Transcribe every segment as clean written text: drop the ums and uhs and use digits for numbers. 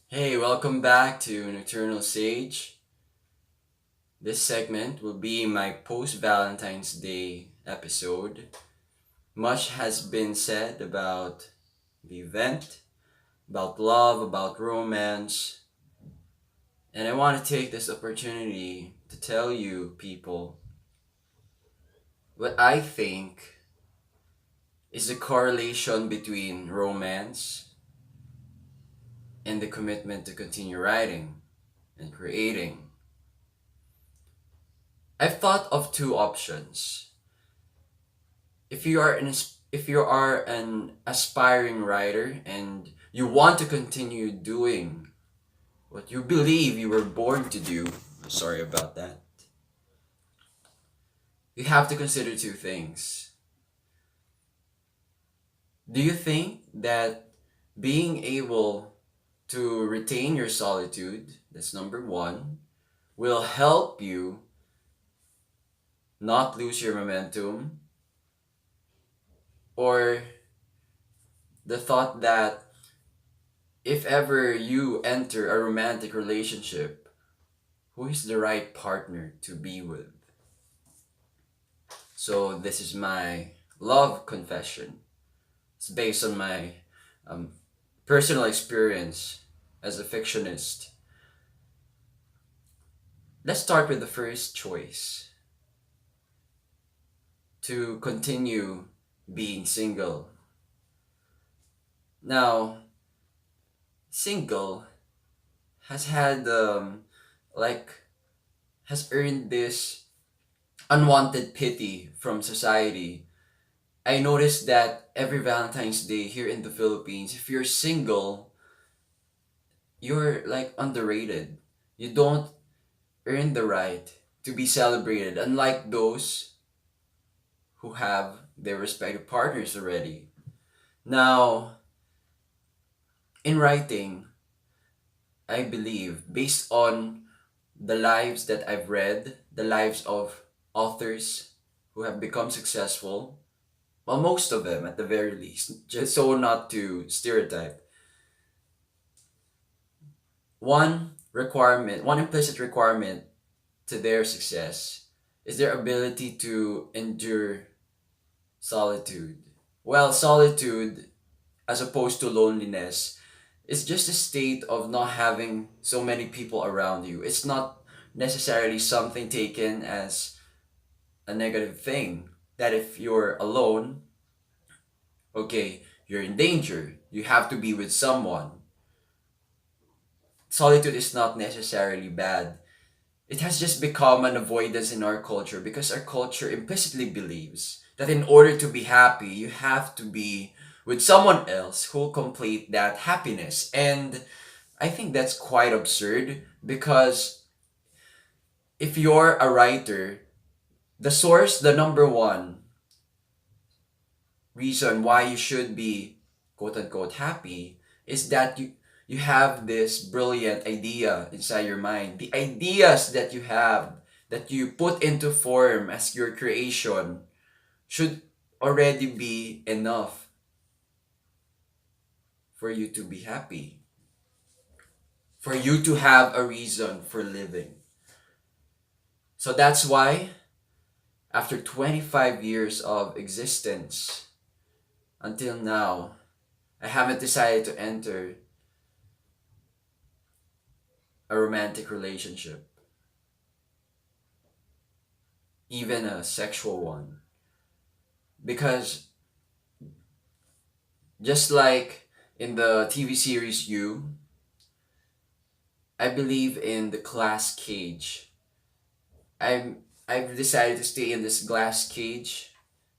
Hey, welcome back to Nocturnal Sage. This segment will be my post-Valentine's Day episode. Much has been said about the event, about love, about romance, and I want to take this opportunity to tell you people what I think is the correlation between romance and the commitment to continue writing and creating. I've thought of two options. If you are an aspiring writer and you want to continue doing what you believe you were born to do, sorry about that. You have to consider two things. Do you think that being able to retain your solitude, that's number one, will help you not lose your momentum, or the thought that if ever you enter a romantic relationship, who is the right partner to be with? So, this is my love confession. It's based on my um, personal experience as a fictionist. Let's start with the first choice, to continue being single. Now, single has had, like, has earned this unwanted pity from society. I noticed that every Valentine's Day here in the Philippines, if you're single, you're like underrated. You don't earn the right to be celebrated, unlike those who have their respective partners already. Now, in writing, I believe, based on the lives that I've read, the lives of authors who have become successful, well, most of them at the very least, just so not to stereotype, one implicit requirement to their success is their ability to endure solitude. Well, solitude, as opposed to loneliness, is just a state of not having so many people around you. It's not necessarily something taken as a negative thing. That if you're alone, okay, you're in danger. You have to be with someone. Solitude is not necessarily bad. It has just become an avoidance in our culture because our culture implicitly believes that in order to be happy, you have to be with someone else who will complete that happiness. And I think that's quite absurd because if you're a writer, the source, the number one reason why you should be quote unquote happy is that you have this brilliant idea inside your mind. The ideas that you have, that you put into form as your creation, should already be enough for you to be happy, for you to have a reason for living. So that's why after 25 years of existence until now, I haven't decided to enter a romantic relationship, even a sexual one. Because just like in the TV series You, I believe in the glass cage. I'm I've decided to stay in this glass cage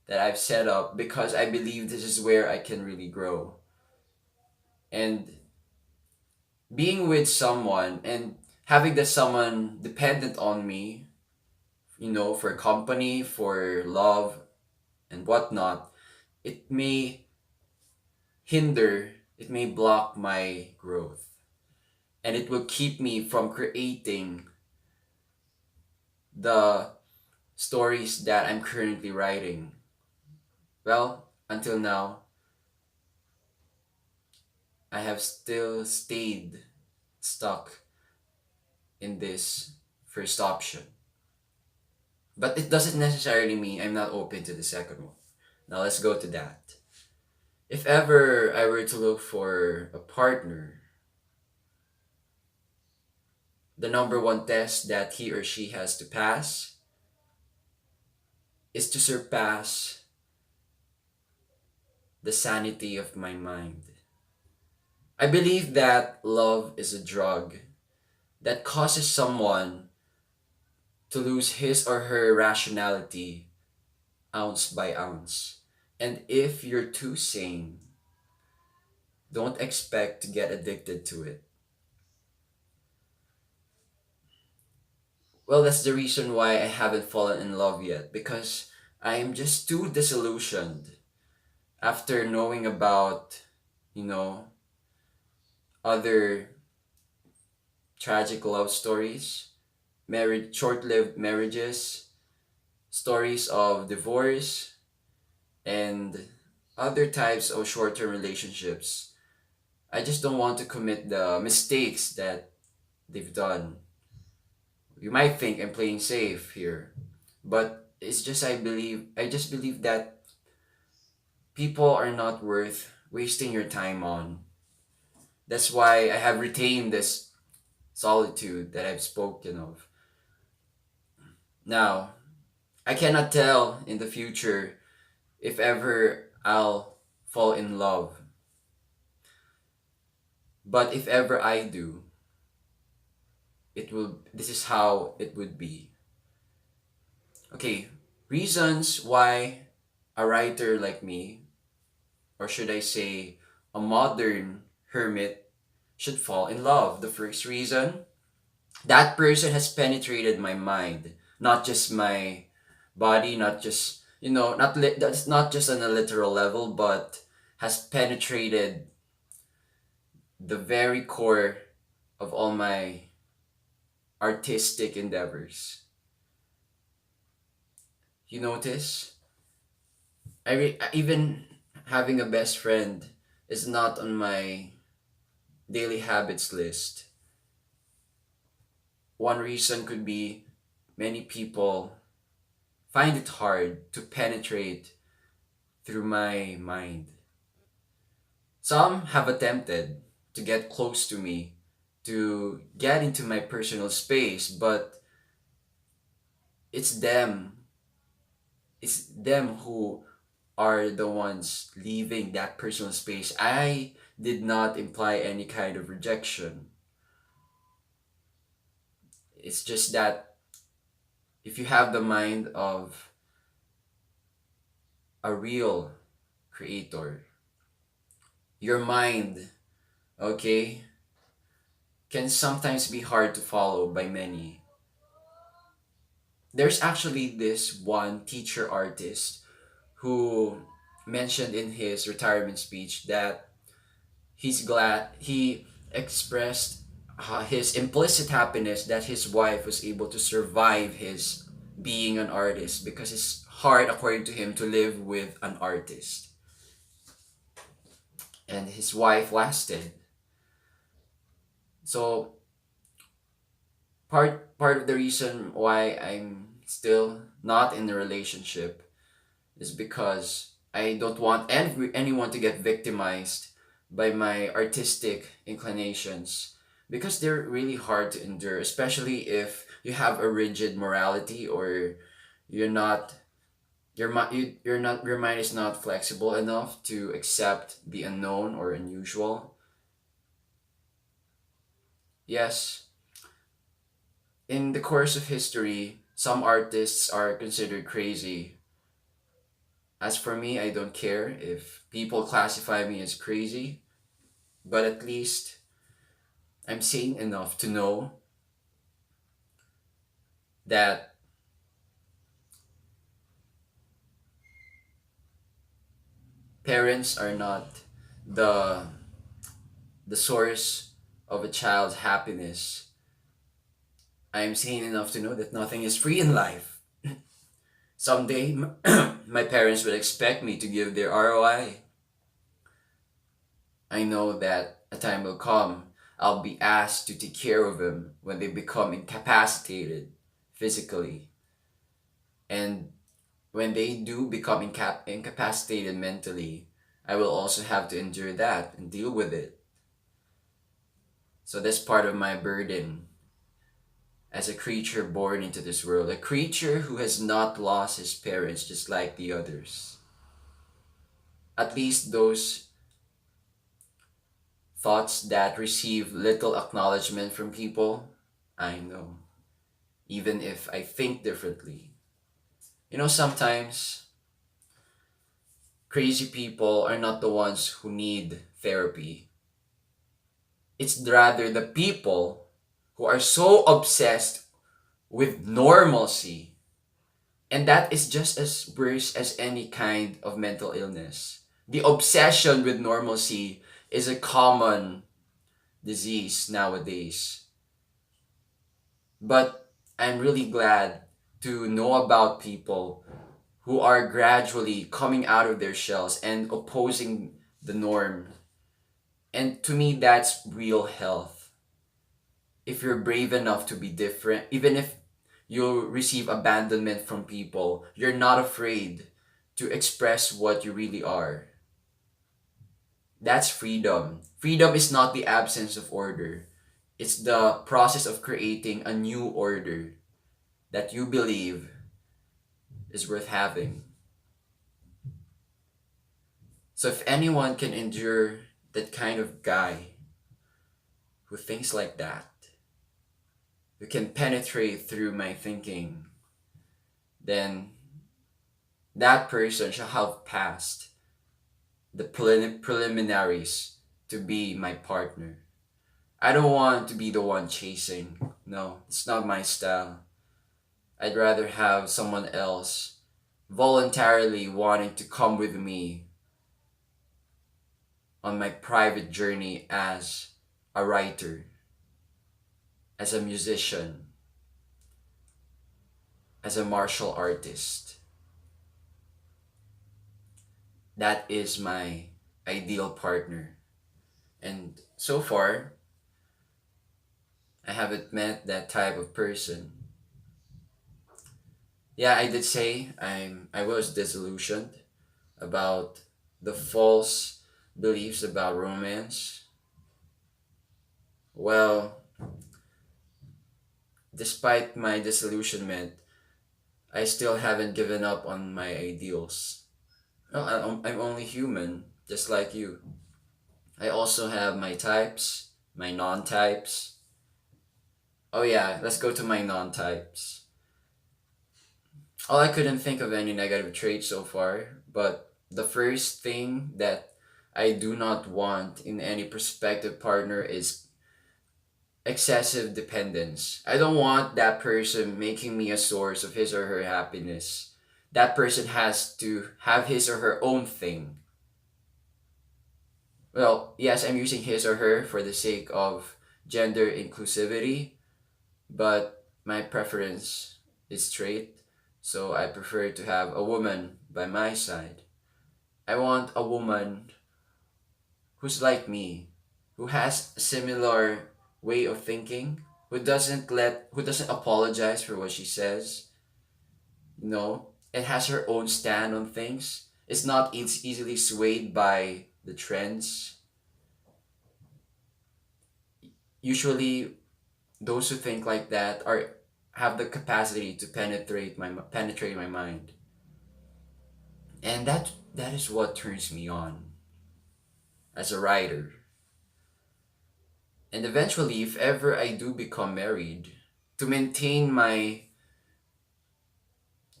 that I've set up because I believe this is where I can really grow. And being with someone and having that someone dependent on me, for company, for love, and whatnot, it may it may block my growth. And it will keep me from creating the stories that I'm currently writing. Well, until now, I have still stayed stuck in this first option. But it doesn't necessarily mean I'm not open to the second one. Now let's go to that. If ever I were to look for a partner, the number one test that he or she has to pass is to surpass the sanity of my mind. I believe that love is a drug that causes someone to lose his or her rationality ounce by ounce. And if you're too sane, don't expect to get addicted to it. Well, that's the reason why I haven't fallen in love yet, because I am just too disillusioned after knowing about, you know, other tragic love stories, married short-lived marriages, stories of divorce, and other types of short-term relationships. I just don't want to commit the mistakes that they've done. You might think I'm playing safe here, but it's just I just believe that people are not worth wasting your time on. That's why I have retained this solitude that I've spoken of. Now, I cannot tell in the future if ever I'll fall in love. But if ever I do, this is how it would be. Okay, reasons why a writer like me, or should I say a modern hermit, should fall in love. The first reason, that person has penetrated my mind, not just my body, not just, that's not just on a literal level, but has penetrated the very core of all my artistic endeavors. You notice? Even having a best friend is not on my daily habits list. One reason could be many people find it hard to penetrate through my mind. Some have attempted to get close to me, to get into my personal space, but it's them. It's them who are the ones leaving that personal space. I did not imply any kind of rejection. It's just that if you have the mind of a real creator, your mind, okay, can sometimes be hard to follow by many. There's actually this one teacher artist who mentioned in his retirement speech that he's glad he expressed his implicit happiness that his wife was able to survive his being an artist, because it's hard, according to him, to live with an artist. And his wife lasted. So part of the reason why I'm still not in a relationship is because I don't want anyone to get victimized by my artistic inclinations, because they're really hard to endure, especially if you have a rigid morality, or you're not your mind is not flexible enough to accept the unknown or unusual. Yes, in the course of history, some artists are considered crazy. As for me, I don't care if people classify me as crazy, but at least I'm sane enough to know that parents are not the the source of a child's happiness. I'm sane enough to know that nothing is free in life. Someday, my parents will expect me to give their ROI. I know that a time will come. I'll be asked to take care of them when they become incapacitated physically. And when they do become incapacitated mentally, I will also have to endure that and deal with it. So that's part of my burden as a creature born into this world, a creature who has not lost his parents just like the others. At least those thoughts that receive little acknowledgement from people, I know, even if I think differently. Sometimes crazy people are not the ones who need therapy. It's rather the people who are so obsessed with normalcy. And that is just as worse as any kind of mental illness. The obsession with normalcy is a common disease nowadays. But I'm really glad to know about people who are gradually coming out of their shells and opposing the norm. And to me, that's real health. If you're brave enough to be different, even if you receive abandonment from people, you're not afraid to express what you really are. That's freedom. Freedom is not the absence of order, it's the process of creating a new order that you believe is worth having. So if anyone can endure that kind of guy who thinks like that, who can penetrate through my thinking, then that person shall have passed the preliminaries to be my partner. I don't want to be the one chasing. No, it's not my style. I'd rather have someone else voluntarily wanting to come with me on my private journey as a writer, as a musician, as a martial artist. That is my ideal partner. And so far, I haven't met that type of person. Yeah, I did say I was disillusioned about the false beliefs about romance. Well, despite my disillusionment, I still haven't given up on my ideals. Well, I'm only human, just like you. I also have my types, my non-types. Oh yeah, let's go to my non-types. I couldn't think of any negative traits so far, but the first thing that I do not want in any prospective partner is excessive dependence. I don't want that person making me a source of his or her happiness. That person has to have his or her own thing. Well, yes, I'm using his or her for the sake of gender inclusivity, but my preference is straight, so I prefer to have a woman by my side. I want a woman who's like me, who has a similar way of thinking, who doesn't apologize for what she says. No, it has her own stand on things. It's not easily swayed by the trends. Usually those who think like that are have the capacity to penetrate my mind. And that is what turns me on as a writer. And eventually, if ever I do become married, to maintain my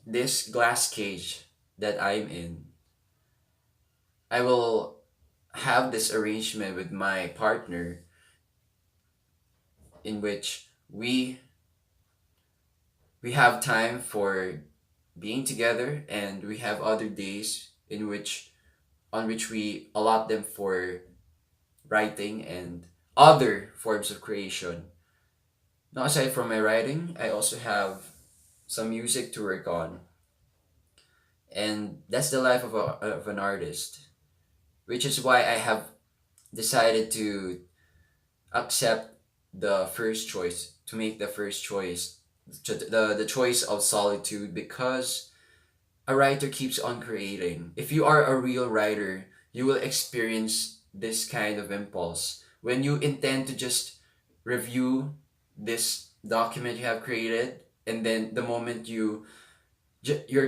this glass cage that I'm in, I will have this arrangement with my partner in which we have time for being together, and we have other days in which on which we allot them for writing and other forms of creation. Now, aside from my writing, I also have some music to work on. And that's the life of an artist, which is why I have decided to accept the first choice, to make the first choice, the choice of solitude, because a writer keeps on creating. If you are a real writer, you will experience this kind of impulse when you intend to just review this document you have created, and then the moment your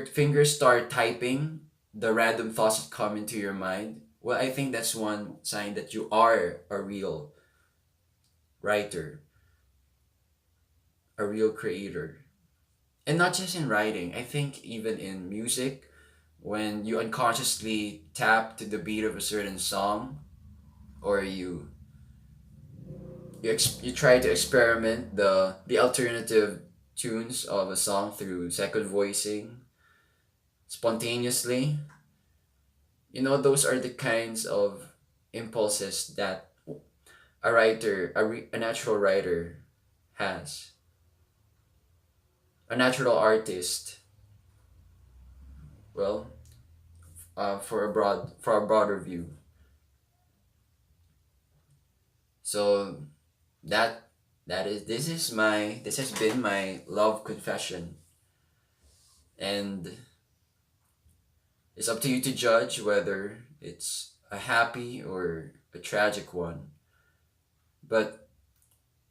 fingers start typing the random thoughts that come into your mind, well, I think that's one sign that you are a real writer, a real creator. And not just in writing, I think even in music, when you unconsciously tap to the beat of a certain song, or you try to experiment the alternative tunes of a song through second voicing spontaneously, those are the kinds of impulses that a natural writer has, a natural artist. Well, for a broader view. So that this has been my love confession, and it's up to you to judge whether it's a happy or a tragic one. But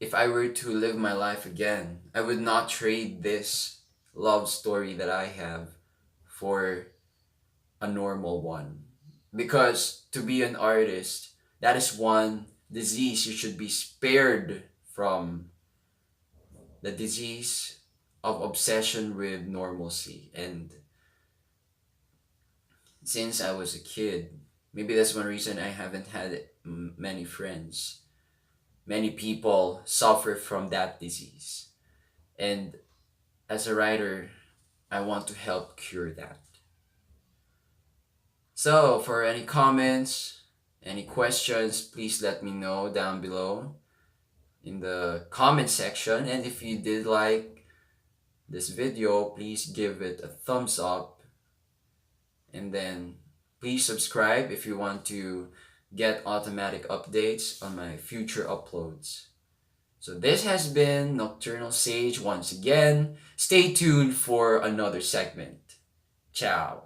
if I were to live my life again, I would not trade this love story that I have for a normal one. Because to be an artist, that is one disease you should be spared from, the disease of obsession with normalcy. And since I was a kid, maybe that's one reason I haven't had many friends. Many people suffer from that disease. And as a writer, I want to help cure that. So, for any comments, any questions, please let me know down below in the comment section. And if you did like this video, please give it a thumbs up, and then please subscribe if you want to get automatic updates on my future uploads. So this has been Nocturnal Sage once again. Stay tuned for another segment. Ciao.